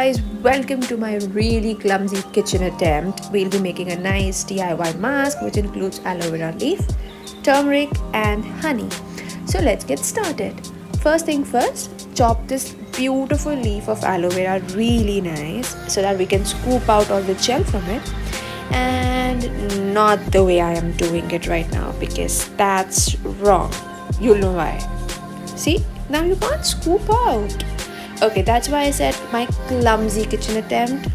guys, welcome to my really clumsy kitchen attempt. We'll be making a nice DIY mask which includes aloe vera leaf, turmeric and honey. So let's get started. First thing first, chop this beautiful leaf of aloe vera really nice so that we can scoop out all the gel from it, and not the way I am doing it right now because that's wrong. You'll know why. See, now you can't scoop out. Okay, that's why I said my clumsy kitchen attempt.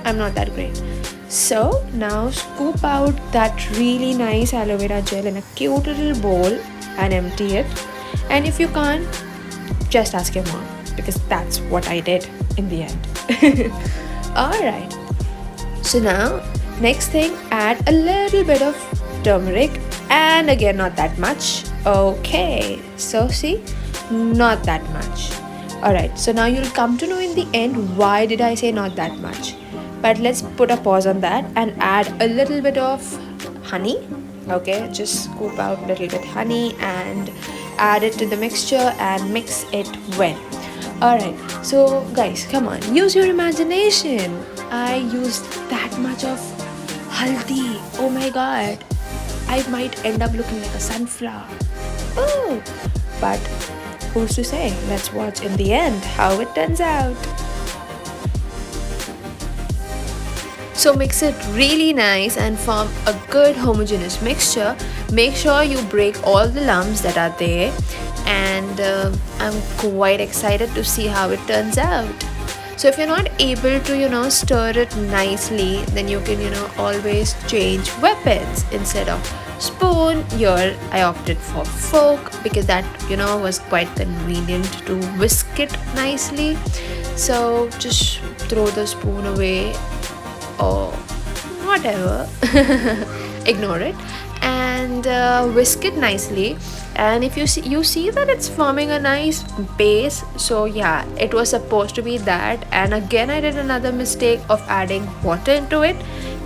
I'm not that great. So now scoop out that really nice aloe vera gel in a cute little bowl and empty it. And if you can't, just ask your mom because that's what I did in the end. Alright. So now, next thing, add a little bit of turmeric, and again not that much. Okay, so see, not that much. Alright, so now you'll come to know in the end why did I say not that much. But let's put a pause on that and add a little bit of honey. Okay, just scoop out a little bit honey and add it to the mixture and mix it well. Alright, so guys, come on, use your imagination. I used that much of haldi. Oh my god, I might end up looking like a sunflower. Oh, but who's to say? Let's watch in the end how it turns out. So mix it really nice and form a good homogeneous mixture. Make sure you break all the lumps that are there, and I'm quite excited to see how it turns out. So if you're not able to stir it nicely, then you can always change weapons. Instead of spoon, here I opted for fork because that was quite convenient to whisk it nicely. So just throw the spoon away or whatever, ignore it, and whisk it nicely. And if you see that it's forming a nice base. So yeah, it was supposed to be that, and again I did another mistake of adding water into it,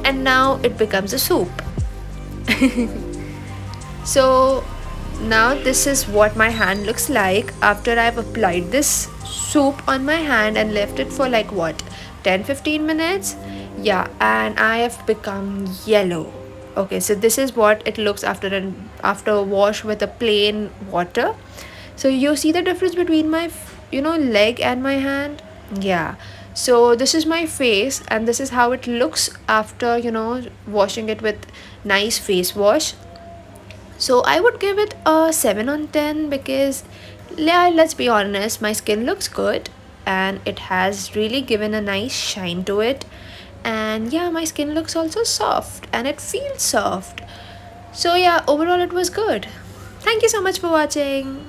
and now it becomes a soup. So now this is what my hand looks like after I've applied this soup on my hand and left it for like what, 10-15 minutes. Yeah, and I have become yellow. Okay, so this is what it looks after a wash with a plain water. So you see the difference between my leg and my hand. Yeah, so this is my face and this is how it looks after washing it with nice face wash. So I would give it a 7 on 10 because, yeah, let's be honest, my skin looks good and it has really given a nice shine to it. And yeah, my skin looks also soft and it feels soft. So yeah, overall it was good. Thank you so much for watching.